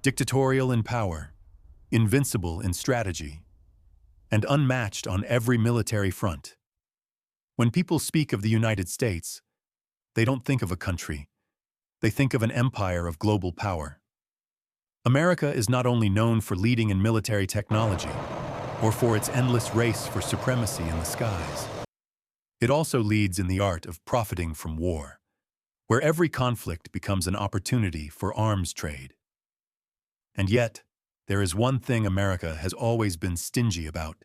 Dictatorial in power, invincible in strategy, and unmatched on every military front. When people speak of the United States, they don't think of a country. They think of an empire of global power. America is not only known for leading in military technology, or for its endless race for supremacy in the skies. It also leads in the art of profiting from war, where every conflict becomes an opportunity for arms trade. And yet, there is one thing America has always been stingy about,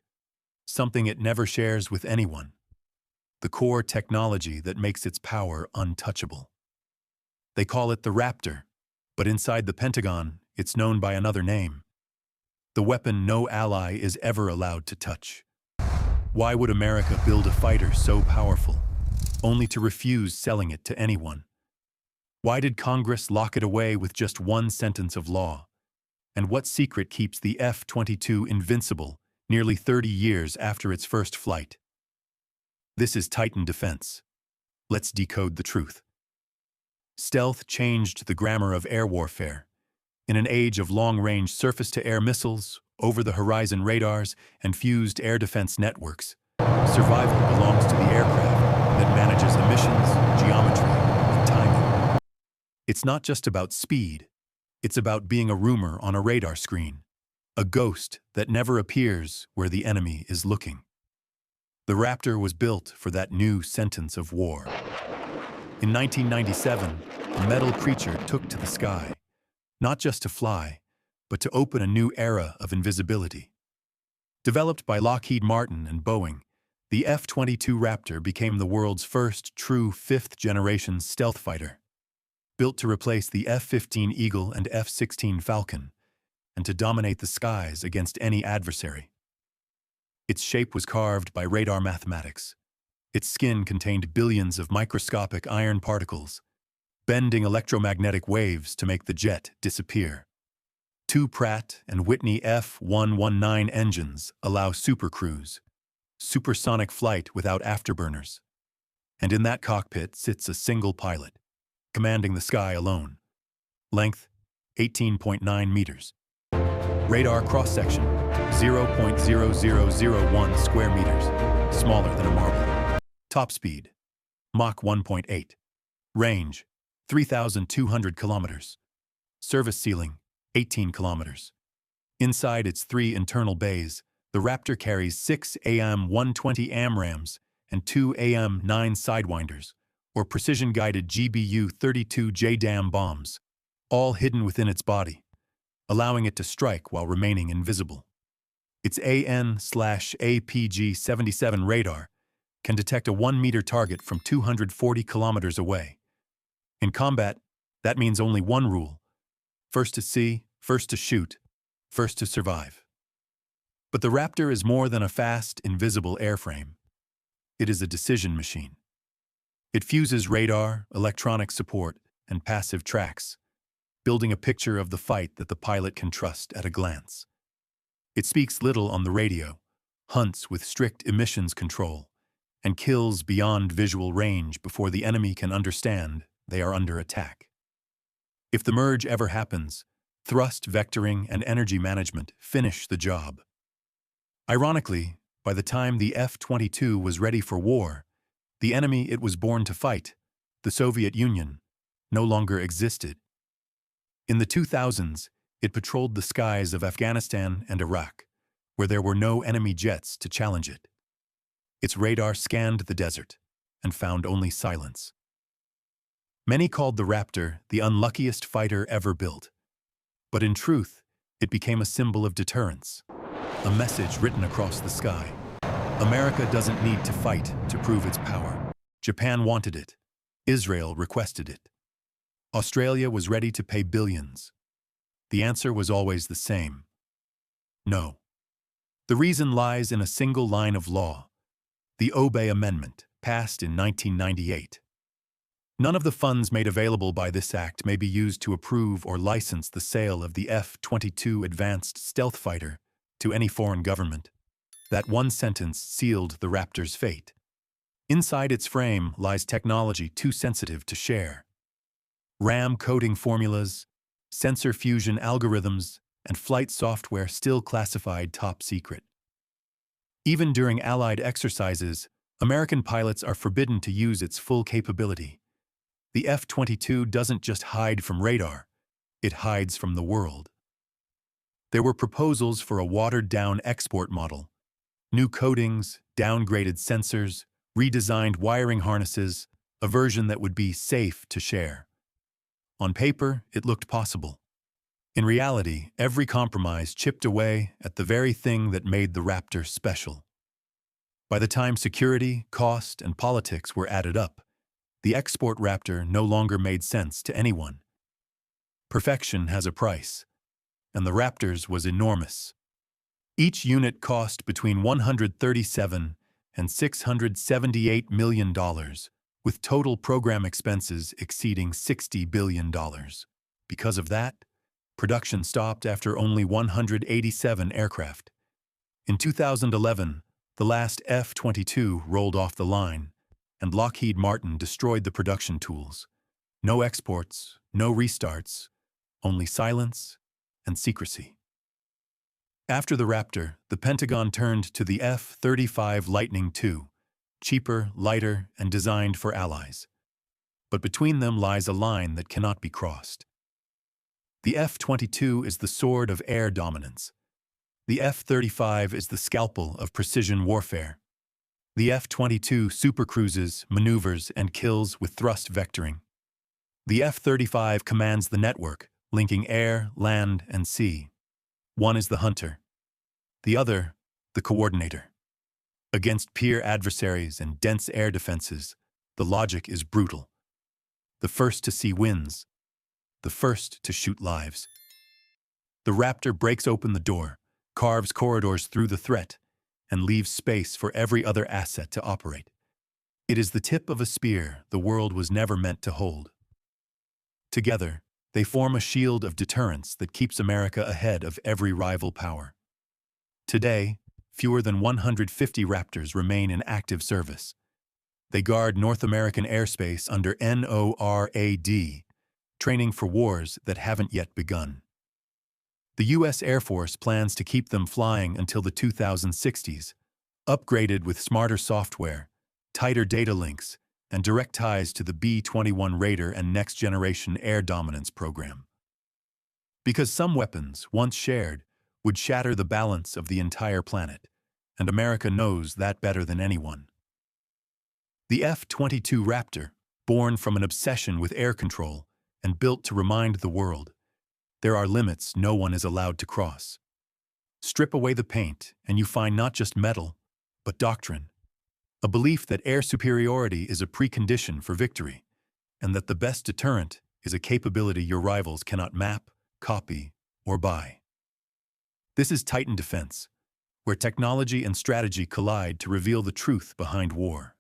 something it never shares with anyone: the core technology that makes its power untouchable. They call it the Raptor, but inside the Pentagon, it's known by another name: the weapon no ally is ever allowed to touch. Why would America build a fighter so powerful, only to refuse selling it to anyone? Why did Congress lock it away with just one sentence of law? And what secret keeps the F-22 invincible nearly 30 years after its first flight? This is Titan Defense. Let's decode the truth. Stealth changed the grammar of air warfare. In an age of long-range surface-to-air missiles, over-the-horizon radars, and fused air defense networks, survival belongs to the aircraft that manages emissions, geometry, and timing. It's not just about speed. It's about being a rumor on a radar screen, a ghost that never appears where the enemy is looking. The Raptor was built for that new sentence of war. In 1997, a metal creature took to the sky, not just to fly, but to open a new era of invisibility. Developed by Lockheed Martin and Boeing, the F-22 Raptor became the world's first true fifth-generation stealth fighter. Built to replace the F-15 Eagle and F-16 Falcon, and to dominate the skies against any adversary. Its shape was carved by radar mathematics. Its skin contained billions of microscopic iron particles, bending electromagnetic waves to make the jet disappear. Two Pratt and Whitney F119 engines allow supercruise, supersonic flight without afterburners. And in that cockpit sits a single pilot, commanding the sky alone. Length, 18.9 meters. Radar cross-section, 0.0001 square meters, smaller than a marble. Top speed, Mach 1.8. Range, 3,200 kilometers. Service ceiling, 18 kilometers. Inside its 3 internal bays, the Raptor carries 6 AM-120 AMRAAMs and 2 AM-9 Sidewinders, or precision-guided GBU-32 JDAM bombs, all hidden within its body, allowing it to strike while remaining invisible. Its AN/APG-77 radar can detect a 1-meter target from 240 kilometers away. In combat, that means only one rule: first to see, first to shoot, first to survive. But the Raptor is more than a fast, invisible airframe. It is a decision machine. It fuses radar, electronic support, and passive tracks, building a picture of the fight that the pilot can trust at a glance. It speaks little on the radio, hunts with strict emissions control, and kills beyond visual range before the enemy can understand they are under attack. If the merge ever happens, thrust vectoring and energy management finish the job. Ironically, by the time the F-22 was ready for war, the enemy it was born to fight, the Soviet Union, no longer existed. In the 2000s, it patrolled the skies of Afghanistan and Iraq, where there were no enemy jets to challenge it. Its radar scanned the desert and found only silence. Many called the Raptor the unluckiest fighter ever built, but in truth, it became a symbol of deterrence, a message written across the sky. America doesn't need to fight to prove its power. Japan wanted it. Israel requested it. Australia was ready to pay billions. The answer was always the same: no. The reason lies in a single line of law, the Obey Amendment, passed in 1998. None of the funds made available by this act may be used to approve or license the sale of the F-22 advanced stealth fighter to any foreign government. That one sentence sealed the Raptor's fate. Inside its frame lies technology too sensitive to share. RAM coding formulas, sensor fusion algorithms, and flight software still classified top secret. Even during Allied exercises, American pilots are forbidden to use its full capability. The F-22 doesn't just hide from radar, it hides from the world. There were proposals for a watered-down export model, new coatings, downgraded sensors, redesigned wiring harnesses, a version that would be safe to share. On paper, it looked possible. In reality, every compromise chipped away at the very thing that made the Raptor special. By the time security, cost, and politics were added up, the export Raptor no longer made sense to anyone. Perfection has a price, and the Raptor's was enormous. Each unit cost between $137 and $678 million, with total program expenses exceeding $60 billion. Because of that, production stopped after only 187 aircraft. In 2011, the last F-22 rolled off the line, and Lockheed Martin destroyed the production tools. No exports, no restarts, only silence and secrecy. After the Raptor, the Pentagon turned to the F-35 Lightning II, cheaper, lighter, and designed for allies. But between them lies a line that cannot be crossed. The F-22 is the sword of air dominance. The F-35 is the scalpel of precision warfare. The F-22 supercruises, maneuvers, and kills with thrust vectoring. The F-35 commands the network, linking air, land, and sea. One is the hunter. The other, the coordinator. Against peer adversaries and dense air defenses, the logic is brutal. The first to see wins. The first to shoot lives. The Raptor breaks open the door, carves corridors through the threat, and leaves space for every other asset to operate. It is the tip of a spear the world was never meant to hold. Together, they form a shield of deterrence that keeps America ahead of every rival power. Today, fewer than 150 Raptors remain in active service. They guard North American airspace under NORAD, training for wars that haven't yet begun. The U.S. Air Force plans to keep them flying until the 2060s, upgraded with smarter software, tighter data links, and direct ties to the B-21 Raider and Next Generation Air Dominance program. Because some weapons, once shared, would shatter the balance of the entire planet, and America knows that better than anyone. The F-22 Raptor, born from an obsession with air control and built to remind the world, there are limits no one is allowed to cross. Strip away the paint, and you find not just metal, but doctrine. A belief that air superiority is a precondition for victory, and that the best deterrent is a capability your rivals cannot map, copy, or buy. This is Titan defense, where technology and strategy collide to reveal the truth behind war.